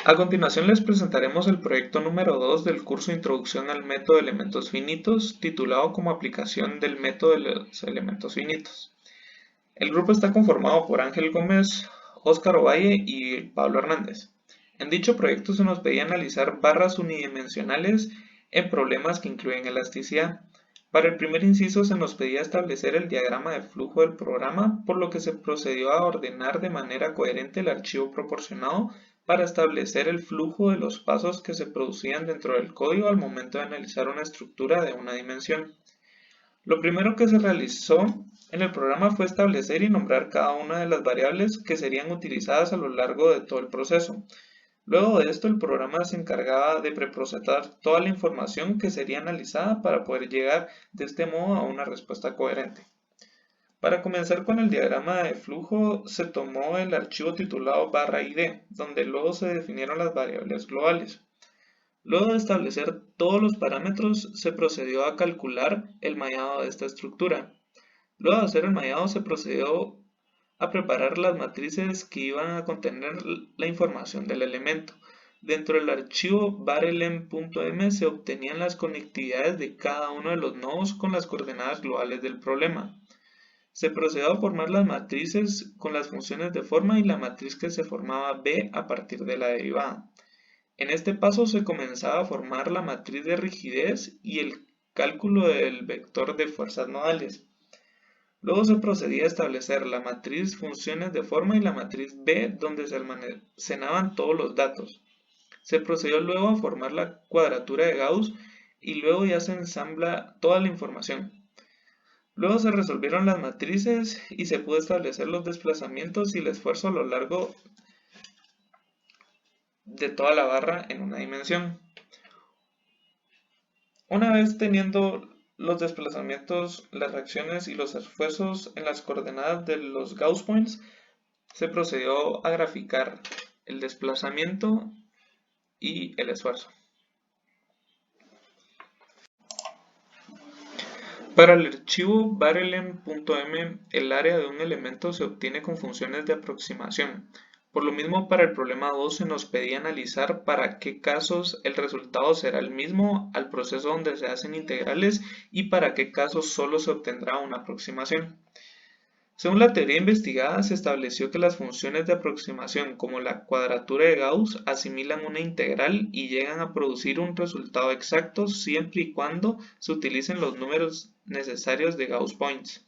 A continuación les presentaremos el proyecto número 2 del curso Introducción al método de elementos finitos, titulado como aplicación del método de los elementos finitos. El grupo está conformado por Ángel Gómez, Óscar Ovalle y Pablo Hernández. En dicho proyecto se nos pedía analizar barras unidimensionales en problemas que incluyen elasticidad. Para el primer inciso se nos pedía establecer el diagrama de flujo del programa, por lo que se procedió a ordenar de manera coherente el archivo proporcionado para establecer el flujo de los pasos que se producían dentro del código al momento de analizar una estructura de una dimensión. Lo primero que se realizó en el programa fue establecer y nombrar cada una de las variables que serían utilizadas a lo largo de todo el proceso. Luego de esto, el programa se encargaba de preprocesar toda la información que sería analizada para poder llegar de este modo a una respuesta coherente. Para comenzar con el diagrama de flujo, se tomó el archivo titulado /id, donde luego se definieron las variables globales. Luego de establecer todos los parámetros, se procedió a calcular el mallado de esta estructura. Luego de hacer el mallado, se procedió a preparar las matrices que iban a contener la información del elemento. Dentro del archivo varelem.m se obtenían las conectividades de cada uno de los nodos con las coordenadas globales del problema. Se procedió a formar las matrices con las funciones de forma y la matriz que se formaba B a partir de la derivada. En este paso se comenzaba a formar la matriz de rigidez y el cálculo del vector de fuerzas nodales. Luego se procedía a establecer la matriz funciones de forma y la matriz B donde se almacenaban todos los datos. Se procedió luego a formar la cuadratura de Gauss y luego ya se ensambla toda la información. Luego se resolvieron las matrices y se pudo establecer los desplazamientos y el esfuerzo a lo largo de toda la barra en una dimensión. Una vez teniendo los desplazamientos, las reacciones y los esfuerzos en las coordenadas de los Gauss points, se procedió a graficar el desplazamiento y el esfuerzo. Para el archivo varelem.m, el área de un elemento se obtiene con funciones de aproximación. Por lo mismo, para el problema 2 se nos pedía analizar para qué casos el resultado será el mismo al proceso donde se hacen integrales y para qué casos solo se obtendrá una aproximación. Según la teoría investigada, se estableció que las funciones de aproximación como la cuadratura de Gauss asimilan una integral y llegan a producir un resultado exacto siempre y cuando se utilicen los números necesarios de Gauss points.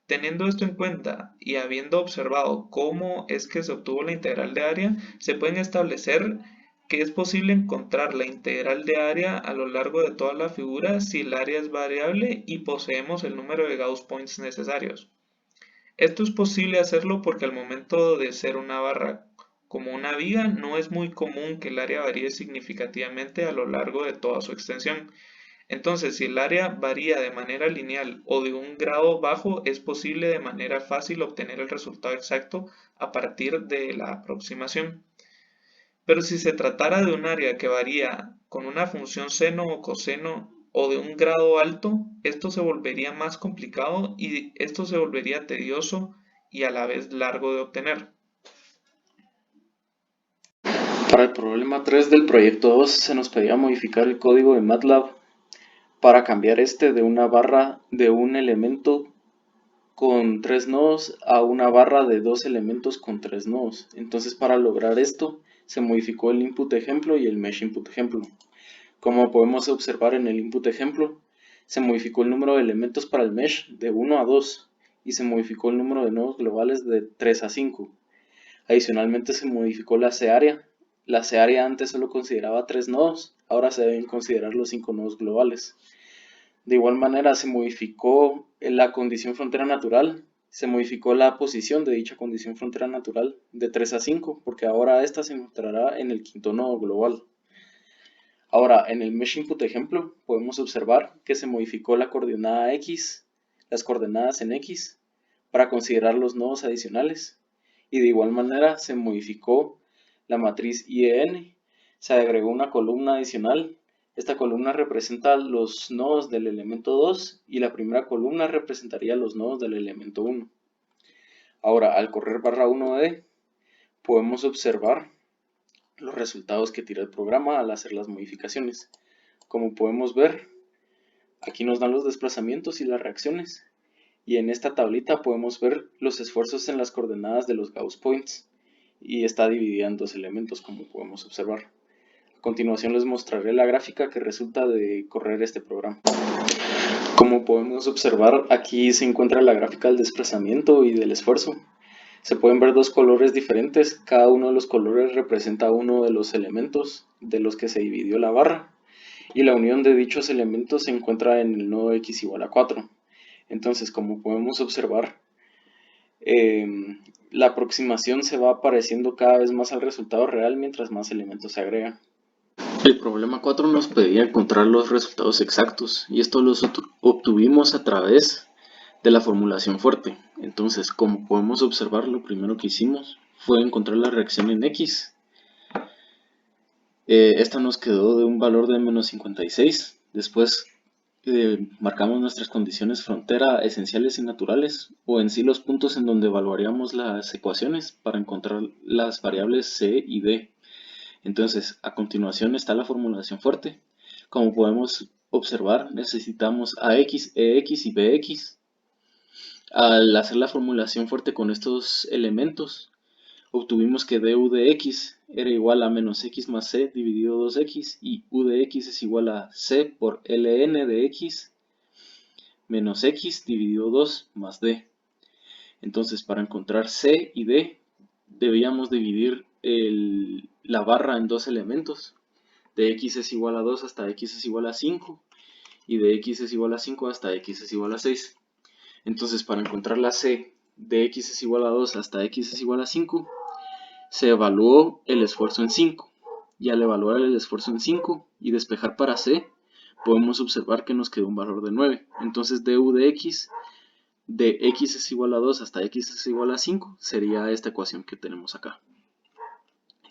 Teniendo esto en cuenta y habiendo observado cómo es que se obtuvo la integral de área, se pueden establecer que es posible encontrar la integral de área a lo largo de toda la figura si el área es variable y poseemos el número de Gauss points necesarios. Esto es posible hacerlo porque al momento de ser una barra como una viga no es muy común que el área varíe significativamente a lo largo de toda su extensión. Entonces, si el área varía de manera lineal o de un grado bajo, es posible de manera fácil obtener el resultado exacto a partir de la aproximación. Pero si se tratara de un área que varía con una función seno o coseno o de un grado alto, esto se volvería más complicado y esto se volvería tedioso y a la vez largo de obtener. Para el problema 3 del proyecto 2 se nos pedía modificar el código de MATLAB para cambiar este de una barra de un elemento con 3 nodos a una barra de 2 elementos con 3 nodos. Entonces, para lograr esto se modificó el input ejemplo y el mesh input ejemplo. Como podemos observar en el input ejemplo, se modificó el número de elementos para el mesh de 1 a 2 y se modificó el número de nodos globales de 3 a 5. Adicionalmente se modificó la C-área. La C-área antes solo consideraba 3 nodos, ahora se deben considerar los 5 nodos globales. De igual manera se modificó la condición frontera natural, se modificó la posición de dicha condición frontera natural de 3 a 5, porque ahora esta se encontrará en el quinto nodo global. Ahora, en el mesh input ejemplo, podemos observar que se modificó la coordenada x, las coordenadas en x, para considerar los nodos adicionales. Y de igual manera se modificó la matriz IEN, se agregó una columna adicional. Esta columna representa los nodos del elemento 2 y la primera columna representaría los nodos del elemento 1. Ahora, al correr barra 1D, podemos observar los resultados que tira el programa al hacer las modificaciones. Como podemos ver, aquí nos dan los desplazamientos y las reacciones. Y en esta tablita podemos ver los esfuerzos en las coordenadas de los Gauss Points. Y está dividida en dos elementos, como podemos observar. A continuación les mostraré la gráfica que resulta de correr este programa. Como podemos observar, aquí se encuentra la gráfica del desplazamiento y del esfuerzo. Se pueden ver dos colores diferentes, cada uno de los colores representa uno de los elementos de los que se dividió la barra, y la unión de dichos elementos se encuentra en el nodo x igual a 4. Entonces, como podemos observar, la aproximación se va pareciendo cada vez más al resultado real mientras más elementos se agregan. El problema 4 nos pedía encontrar los resultados exactos, y esto los obtuvimos a través de la formulación fuerte. Entonces, como podemos observar, lo primero que hicimos fue encontrar la reacción en X. Esta nos quedó de un valor de menos 56. Después marcamos nuestras condiciones frontera esenciales y naturales, o en sí los puntos en donde evaluaríamos las ecuaciones para encontrar las variables C y D. Entonces, a continuación está la formulación fuerte. Como podemos observar, necesitamos AX, EX y BX. Al hacer la formulación fuerte con estos elementos, obtuvimos que du de x era igual a menos x más c dividido 2x, y u de x es igual a c por ln de x menos x dividido 2 más d. Entonces, para encontrar c y d, debíamos dividir la barra en dos elementos. De x es igual a 2 hasta x es igual a 5, y de x es igual a 5 hasta x es igual a 6. Entonces, para encontrar la c de x es igual a 2 hasta x es igual a 5, se evaluó el esfuerzo en 5. Y al evaluar el esfuerzo en 5 y despejar para c, podemos observar que nos quedó un valor de 9. Entonces, du de x es igual a 2 hasta x es igual a 5, sería esta ecuación que tenemos acá.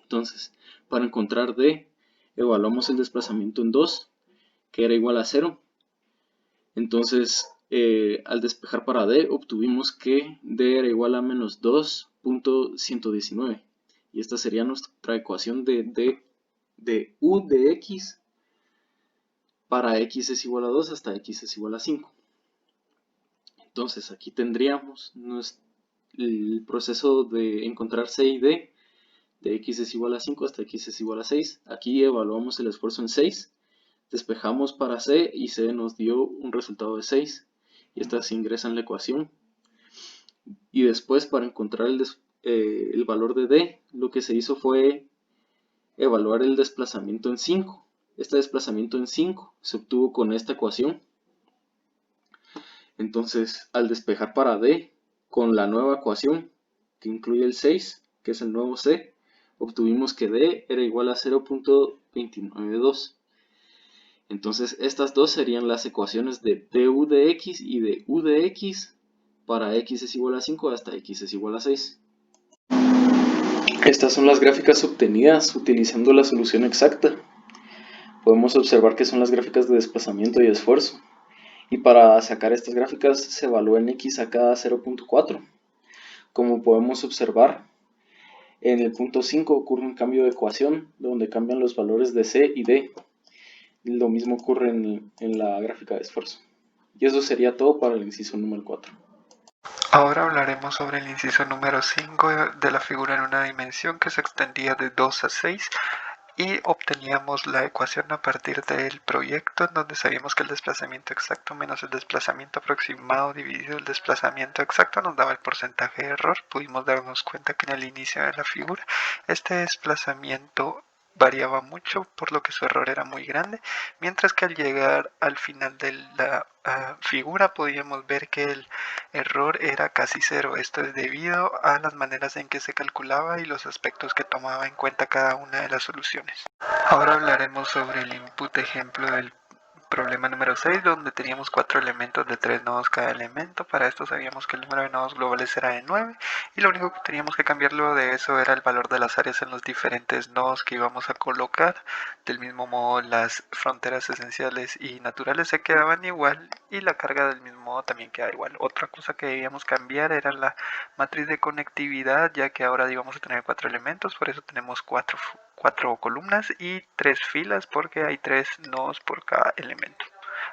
Entonces, para encontrar d, evaluamos el desplazamiento en 2, que era igual a 0. Entonces, al despejar para d, obtuvimos que d era igual a menos 2.119. Y esta sería nuestra ecuación de u de x para x es igual a 2 hasta x es igual a 5. Entonces, aquí tendríamos el proceso de encontrar c y d, de x es igual a 5 hasta x es igual a 6. Aquí evaluamos el esfuerzo en 6. Despejamos para c y c nos dio un resultado de 6. Y esta se ingresa en la ecuación. Y después, para encontrar el valor de d, lo que se hizo fue evaluar el desplazamiento en 5. Este desplazamiento en 5 se obtuvo con esta ecuación. Entonces, al despejar para d con la nueva ecuación que incluye el 6, que es el nuevo c, obtuvimos que d era igual a 0.292. Entonces, estas dos serían las ecuaciones de du de x y de u de x para x es igual a 5 hasta x es igual a 6. Estas son las gráficas obtenidas utilizando la solución exacta. Podemos observar que son las gráficas de desplazamiento y esfuerzo. Y para sacar estas gráficas se evalúa en x a cada 0.4. Como podemos observar, en el punto 5 ocurre un cambio de ecuación donde cambian los valores de c y d. Lo mismo ocurre en la gráfica de esfuerzo. Y eso sería todo para el inciso número 4. Ahora hablaremos sobre el inciso número 5 de la figura en una dimensión que se extendía de 2 a 6 y obteníamos la ecuación a partir del proyecto en donde sabíamos que el desplazamiento exacto menos el desplazamiento aproximado dividido el desplazamiento exacto nos daba el porcentaje de error. Pudimos darnos cuenta que en el inicio de la figura este desplazamiento variaba mucho, por lo que su error era muy grande, mientras que al llegar al final de la figura podíamos ver que el error era casi cero. Esto es debido a las maneras en que se calculaba y los aspectos que tomaba en cuenta cada una de las soluciones. Ahora hablaremos sobre el input ejemplo del problema número 6, donde teníamos 4 elementos de 3 nodos cada elemento. Para esto sabíamos que el número de nodos globales era de 9 y lo único que teníamos que cambiar luego de eso era el valor de las áreas en los diferentes nodos que íbamos a colocar. Del mismo modo, las fronteras esenciales y naturales se quedaban igual y la carga del mismo modo también queda igual. Otra cosa que debíamos cambiar era la matriz de conectividad, ya que ahora íbamos a tener 4 elementos, por eso tenemos 4 4 columnas y 3 filas porque hay 3 nodos por cada elemento.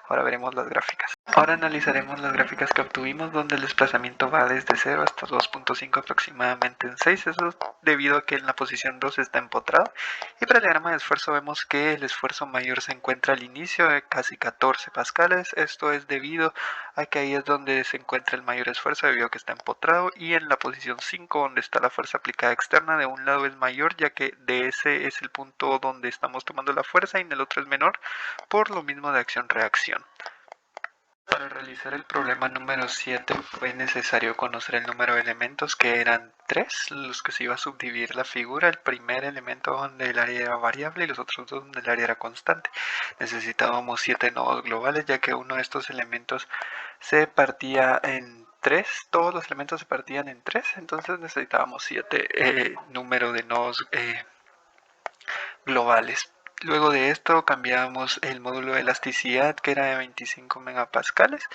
Ahora veremos las gráficas. Ahora analizaremos las gráficas que obtuvimos donde el desplazamiento va desde 0 hasta 2.5 aproximadamente en 6. Eso es debido a que en la posición 2 está empotrado. Y para el diagrama de esfuerzo vemos que el esfuerzo mayor se encuentra al inicio de casi 14 pascales. Esto es debido a que ahí es donde se encuentra el mayor esfuerzo debido a que está empotrado. Y en la posición 5 donde está la fuerza aplicada externa de un lado es mayor ya que de ese es el punto donde estamos tomando la fuerza y en el otro es menor por lo mismo de acción-reacción. Para realizar el problema número 7 fue necesario conocer el número de elementos que eran 3, los que se iba a subdividir la figura, el primer elemento donde el área era variable y los otros dos donde el área era constante. Necesitábamos 7 nodos globales ya que uno de estos elementos se partía en 3, todos los elementos se partían en 3, entonces necesitábamos 7 número de nodos globales. Luego de esto cambiamos el módulo de elasticidad que era de 25 megapascales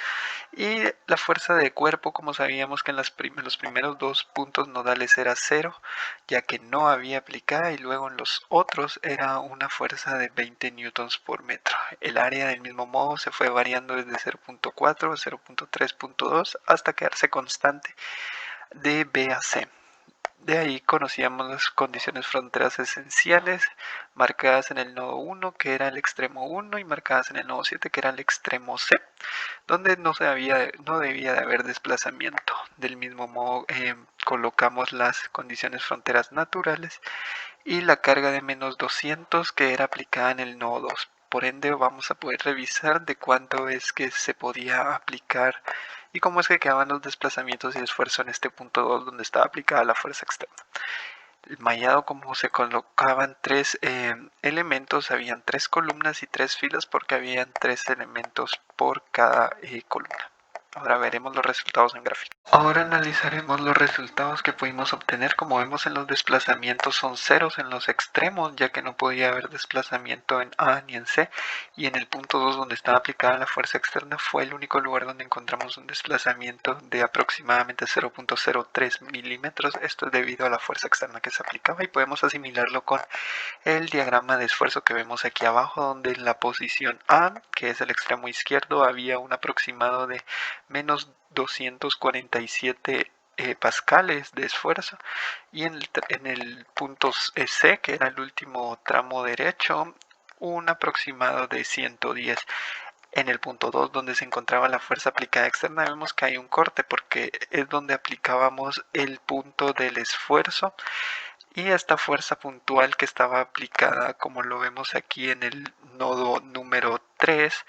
y la fuerza de cuerpo, como sabíamos que en los primeros dos puntos nodales era 0 ya que no había aplicada y luego en los otros era una fuerza de 20 newtons por metro. El área del mismo modo se fue variando desde 0.4 a 0.3.2 hasta quedarse constante de B a C. De ahí conocíamos las condiciones fronteras esenciales marcadas en el nodo 1 que era el extremo 1 y marcadas en el nodo 7 que era el extremo C, donde no debía de haber desplazamiento. Del mismo modo colocamos las condiciones fronteras naturales y la carga de menos 200 que era aplicada en el nodo 2. Por ende vamos a poder revisar de cuánto es que se podía aplicar y cómo es que quedaban los desplazamientos y esfuerzo en este punto 2 donde estaba aplicada la fuerza externa. El mallado, como se colocaban 3 elementos, habían 3 columnas y 3 filas porque habían 3 elementos por cada columna. Ahora veremos los resultados en gráfico. Ahora analizaremos los resultados que pudimos obtener. Como vemos en los desplazamientos son ceros en los extremos, ya que no podía haber desplazamiento en A ni en C. Y en el punto 2 donde estaba aplicada la fuerza externa fue el único lugar donde encontramos un desplazamiento de aproximadamente 0.03 milímetros. Esto es debido a la fuerza externa que se aplicaba y podemos asimilarlo con el diagrama de esfuerzo que vemos aquí abajo, donde en la posición A, que es el extremo izquierdo, había un aproximado de menos 247 pascales de esfuerzo y en el punto C, que era el último tramo derecho, un aproximado de 110. En el punto 2 donde se encontraba la fuerza aplicada externa vemos que hay un corte porque es donde aplicábamos el punto del esfuerzo y esta fuerza puntual que estaba aplicada, como lo vemos aquí en el nodo número 3,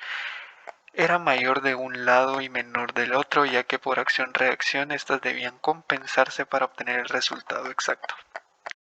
era mayor de un lado y menor del otro, ya que por acción-reacción estas debían compensarse para obtener el resultado exacto.